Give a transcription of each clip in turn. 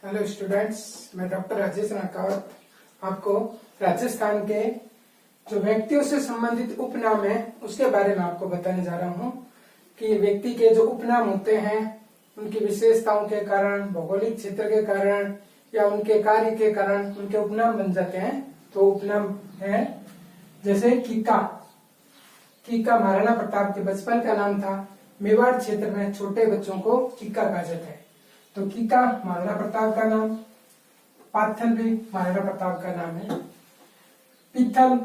Hello students, मैं doctor Rajesh Rakawat आपको राजस्थान के जो व्यक्तियों से संबंधित उपनाम है उसके बारे में आपको बताने जा रहा हूँ कि व्यक्ति के जो उपनाम होते हैं उनकी विशेषताओं के कारण, भौगोलिक क्षेत्र के कारण या उनके कार्य के कारण उनके उपनाम बन जाते हैं। तो उपनाम है जैसे कीका। कीका महाराणा प्रताप के बचपन का नाम था। मेवाड़ क्षेत्र में छोटे बच्चों को कीका कहा जाता है। तो कीका महाराणा प्रताप का नाम। पाथल भी महाराणा प्रताप का नाम है। पीथल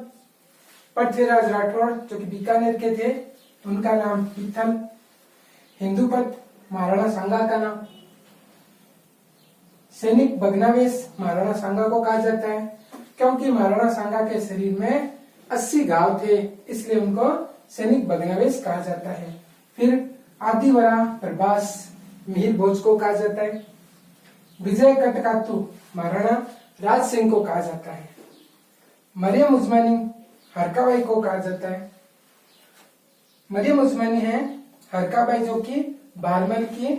पृथ्वीराज राठौड़ जो कि बीकानेर के थे, उनका नाम पीथल। हिंदुपत महाराणा सांगा का नाम। सैनिक भग्नावेश महाराणा सांगा को कहा जाता है क्योंकि महाराणा सांगा के शरीर में 80 घाव थे, इसलिए उनको सैनिक भग्नावेश कहा जाता है। फिर आदिवरा प्रभास मिहिर भोज को कहा जाता है। विजय कटकातु महाराणा राज सिंह को कहा जाता है। मरियम उस्मानी हरकाबाई को कहा जाता है। मरियम उस्मानी है हरकाबाई जो कि बारमल की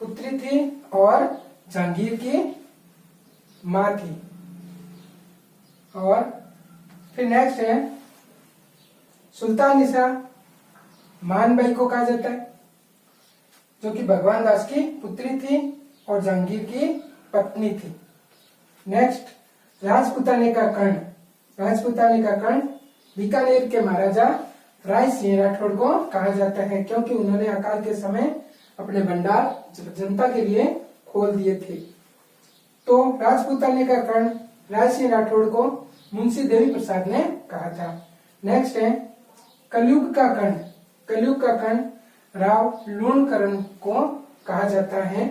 पुत्री थी और जहांगीर की मां थी। और फिर नेक्स्ट है सुल्तानिसा मानबाई को कहा जाता है जो कि भगवान दास की पुत्री थी और जहांगीर की पत्नी थी। नेक्स्ट राजपुताने का कर्ण। राजपुताने का कर्ण बीकानेर के महाराजा राय सिंह राठौड़ को कहा जाता है क्योंकि उन्होंने अकाल के समय अपने भंडार जनता के लिए खोल दिए थे। तो राजपुताने का कर्ण राय सिंह राठौड़ को मुंशी देवी प्रसाद ने कहा था। नेक्स्ट है कलयुग का कर्ण। कलयुग का कर्ण राव लूणकरण को कहा जाता है।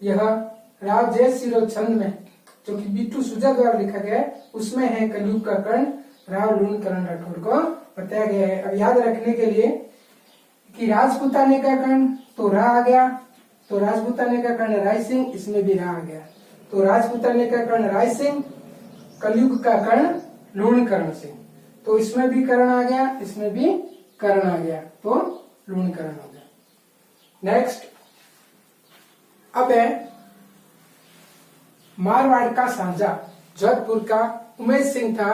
यह राव जय सिरो छंद में जो कि बीटू सुजा द्वारा लिखा गया है उसमें है कलयुग का कर्ण राव लूणकरण राठौड़ को बताया गया है। अब याद रखने के लिए कि राजपुताने का कर्ण तो रा आ गया, तो राजपुताने का कर्ण राय सिंह, इसमें भी रा आ गया। तो राजपुताने का कर्ण राय सिंह, कलयुग का कर्ण लूणकरण सिंह, तो इसमें भी कर्ण आ गया, इसमें भी कर्ण आ गया, तो लूणकरण हो गया। नेक्स्ट अब है मारवाड़ का सांझा। जोधपुर का उमेश सिंह था,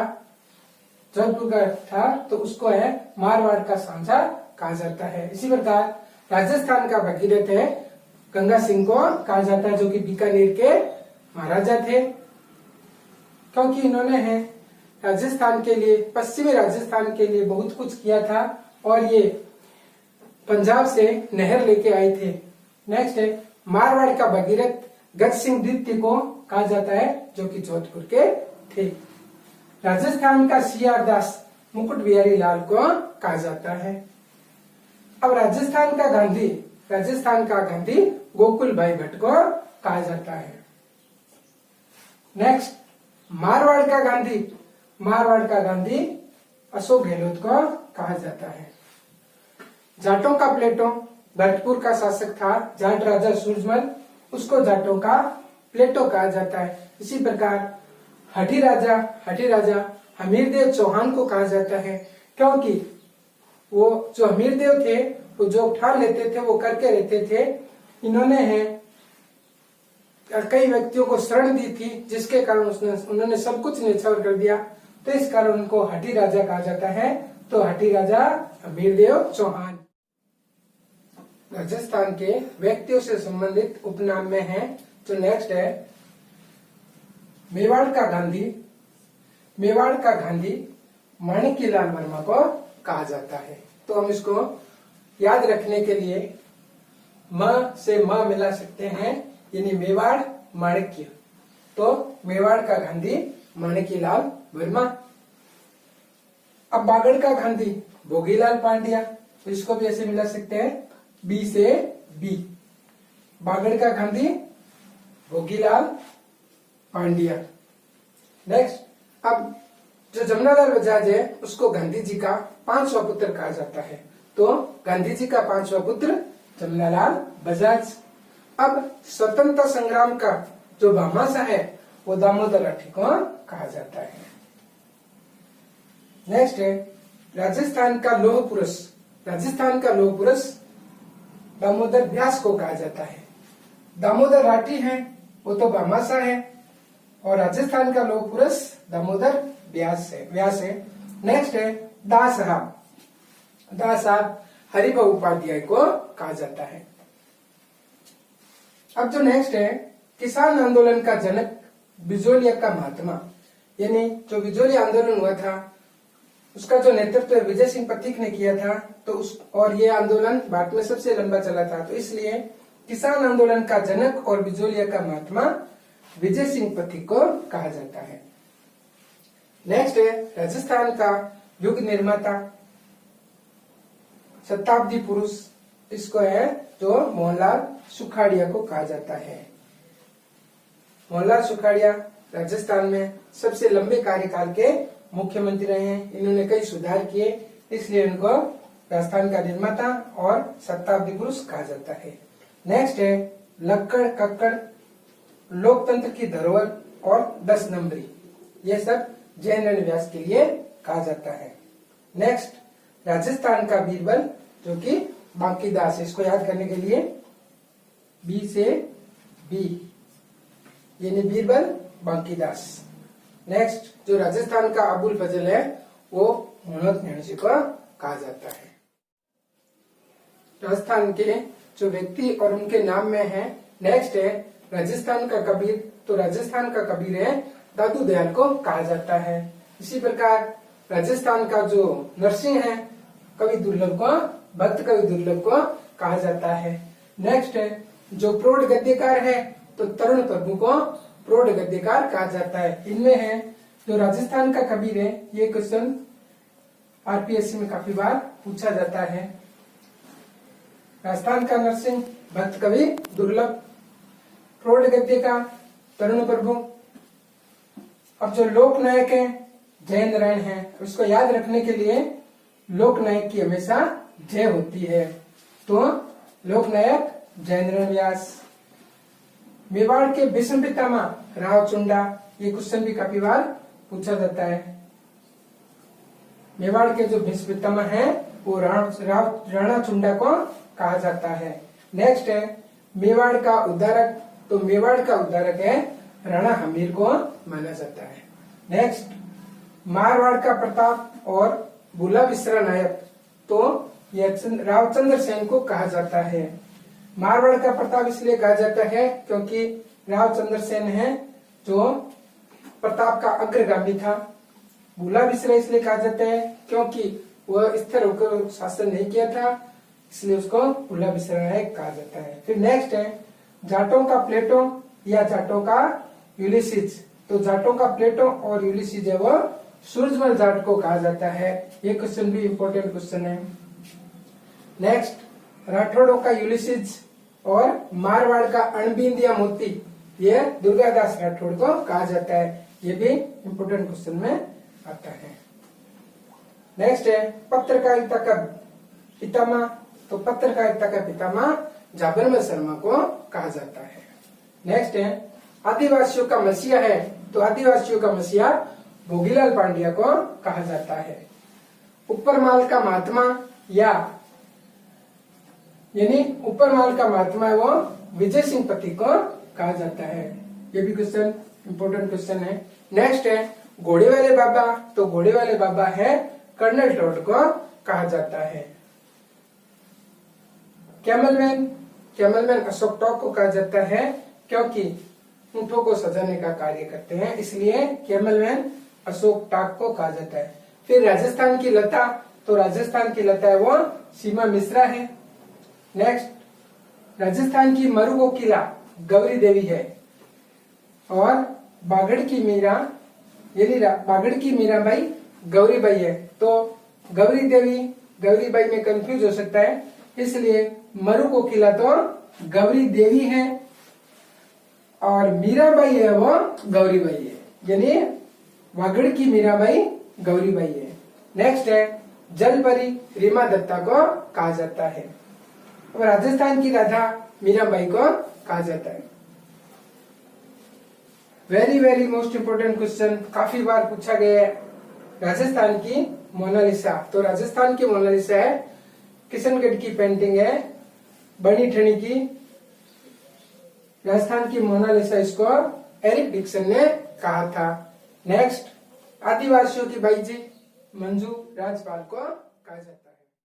जोधपुर का था, तो उसको है मारवाड़ का सांझा कहा जाता है। इसी प्रकार राजस्थान का भगीरथ है गंगा सिंह को कहा जाता है जो कि बीकानेर के महाराजा थे क्योंकि इन्होंने है राजस्थान के लिए, पश्चिमी राजस्थान के लिए बहुत कुछ किया था और ये पंजाब से नहर लेके आए थे। नेक्स्ट है मारवाड़ का भगीरथ गज सिंह द्वितीय को कहा जाता है जो कि जोधपुर के थे। राजस्थान का सीआर दास मुकुट बिहारी लाल को कहा जाता है। अब राजस्थान का गांधी, राजस्थान का गांधी गोकुल भाई भट्ट को कहा जाता है। नेक्स्ट मारवाड़ का गांधी, मारवाड़ का गांधी अशोक गहलोत को कहा जाता है। जाटों का प्लेटो भरतपुर का शासक था जाट राजा सूरजमल, उसको जाटों का प्लेटो कहा जाता है। इसी प्रकार हठी राजा हमीरदेव चौहान को कहा जाता है क्योंकि वो जो हमीरदेव थे वो जो ठान लेते थे वो करके रहते थे। इन्होंने है कई व्यक्तियों को शरण दी थी जिसके कारण उन्होंने सब कुछ न्यौछावर कर दिया, तो इस कारण उनको हठी राजा कहा जाता है। तो हठी राजा हमीरदेव चौहान। राजस्थान के व्यक्तियों से संबंधित उपनाम में है। तो नेक्स्ट है मेवाड़ का गांधी। मेवाड़ का गांधी माणिक्यलाल वर्मा को कहा जाता है। तो हम इसको याद रखने के लिए म से म मिला सकते हैं, यानी मेवाड़ माणिक्य। तो मेवाड़ का गांधी माणिक्यलाल वर्मा। अब बागड़ का गांधी भोगीलाल पांड्या, तो इसको भी ऐसे मिला सकते हैं बी से बी। बागड़ का गांधी भोगीलाल पांड्या। नेक्स्ट अब जो जमनालाल बजाज है उसको गांधी जी का 5वां पुत्र कहा जाता है। तो गांधी जी का 5वां पुत्र जमनालाल बजाज। अब स्वतंत्रता संग्राम का जो भामाशाह है वो दामोदर राठी को कहा जाता है। नेक्स्ट है राजस्थान का लौह पुरुष। राजस्थान का लौह पुरुष दामोदर व्यास को कहा जाता है। दामोदर राठी हैं वो तो भामाशाह है। और राजस्थान का लौह पुरुष दामोदर व्यास है। नेक्स्ट है दास साहब। दास साहब हरिभाऊ उपाध्याय को कहा जाता है। अब जो नेक्स्ट है किसान आंदोलन का जनक बिजोलिया का महात्मा, यानी जो बिजोली आंदोलन हुआ था उसका जो नेतृत्व विजय सिंह पथिक ने किया था, तो और ये आंदोलन भारत में सबसे लंबा चला था, तो इसलिए किसान आंदोलन का जनक और बिजोलिया का महात्मा विजय सिंह पथिक को कहा जाता है। नेक्स्ट है राजस्थान का युग निर्माता, शताब्दी पुरुष, इसको है जो मोहनलाल सुखाड़िया को कहा जाता है। मोहनलाल सुखाड़िया राजस्थान में सबसे लंबे कार्यकाल के मुख्यमंत्री रहे हैं। इन्होंने कई सुधार किए, इसलिए इनको राजस्थान का निर्माता और शताब्दी पुरुष कहा जाता है। नेक्स्ट है लक्कड़ कक्कड़, लोकतंत्र की धरोहर और 10 नंबरी, ये सब जयेंद्र व्यास के लिए कहा जाता है। नेक्स्ट राजस्थान का बीरबल जो कि बांकीदास, इसको याद करने के लिए बी से बी, यानी बीरबल बांकीदास। नेक्स्ट जो राजस्थान का अबुल फजल है वो मोहम्मद नैणसी को कहा जाता है। राजस्थान के जो व्यक्ति और उनके नाम में है। नेक्स्ट है राजस्थान का कबीर, तो राजस्थान का कबीर है दादू दयाल को कहा जाता है। इसी प्रकार राजस्थान का जो नरसिंह है कवि दुर्लभ को, भक्त कवि दुर्लभ को कहा जाता है। नेक्स्ट है जो प्रौढ़ गद्यकार है तो तरुण प्रभु को प्रौढ़ गद्यकार कहा जाता है। इनमें है जो राजस्थान का कबीर है, ये क्वेश्चन आरपीएससी में काफी बार पूछा जाता है। राजस्थान का नरसिंह, भक्त कवि दुर्लभ, प्रौढ़ गद्यकार तरुण प्रभु। अब जो लोक नायक है जयेंद्र नारायण है, उसको याद रखने के लिए लोक नायक की हमेशा जय होती है, तो लोक नायक जयेंद्र व्यास। मेवाड़ के भीष्म पितामह राव चुंडा, ये क्वेश्चन भी काफी बार पूछा जाता है। मेवाड़ के जो भीष्म पितामह है वो राणा चुंडा को कहा जाता है। नेक्स्ट है मेवाड़ का उद्धारक, तो मेवाड़ का उद्धारक है राणा हमीर को माना जाता है। नेक्स्ट मारवाड़ का प्रताप और भूला बिसरा नायक, तो यह रावचंद्र सेन को कहा जाता है। मारवाड़ का प्रताप इसलिए कहा जाता है क्योंकि रावचंद्र सेन है जो प्रताप का अग्रगामी था। भूला बिसरा इसलिए कहा जाता है क्योंकि वह स्थिर होकर शासन नहीं किया था, इसलिए उसको भूला बिसरा नायक कहा जाता है। फिर नेक्स्ट है जाटों का प्लेटो या जाटों का यूलिसिस, तो जाटों का प्लेटो और यूलिसिस है वो सूरजमल जाट को कहा जाता है। ये क्वेश्चन भी इम्पोर्टेंट क्वेश्चन है। नेक्स्ट राठौड़ों का यूलिसिस और मारवाड़ का अणबिंदिया मोती, ये दुर्गादास राठौड़ को कहा जाता है। ये भी इम्पोर्टेंट क्वेश्चन में आता है। नेक्स्ट है पत्रकारिता का पितामह, तो पत्रकारिता का पितामह जाबरमल शर्मा को कहा जाता है। नेक्स्ट है आदिवासियों का मसीहा है, तो आदिवासियों का मसीहा भोगीलाल पांड्या को कहा जाता है। ऊपरमाल का महात्मा यानी ऊपरमाल का महात्मा है वो विजय सिंह पथिक को कहा जाता है। ये भी क्वेश्चन इम्पोर्टेंट क्वेश्चन है। नेक्स्ट है घोड़े वाले बाबा, तो घोड़े वाले बाबा है कर्नल टोड को कहा जाता है। कैमलमैन अशोक टॉक को कहा जाता है क्योंकि ऊंटों को सजाने का कार्य करते हैं, इसलिए कैमलमैन अशोक टॉक को कहा जाता है। फिर राजस्थान की लता, तो राजस्थान की लता है वो सीमा मिश्रा है। नेक्स्ट राजस्थान की मरु को किला गौरी देवी है और बागड़ की मीरा यानी बागड़ की मीराबाई गौरीबाई है, तो गौरी बाई में कंफ्यूज हो सकता है, इसलिए मरु को किला तो गौरी देवी है और मीराबाई है वो गौरीबाई है, यानी वागड़ की मीराबाई गौरीबाई है। नेक्स्ट है जलपरी रीमा दत्ता को कहा जाता है और राजस्थान की राधा मीराबाई को कहा जाता है। वेरी मोस्ट इम्पोर्टेंट क्वेश्चन, काफी बार पूछा गया है। राजस्थान की मोनालिसा, तो राजस्थान की मोनालिसा है किशनगढ़ की पेंटिंग है बनी ठणी की राजस्थान की मोनालिसा इसको एरिक डिक्सन ने कहा था। नेक्स्ट, आदिवासियों की बाईजी मंजू राजपाल को कहा जाता है।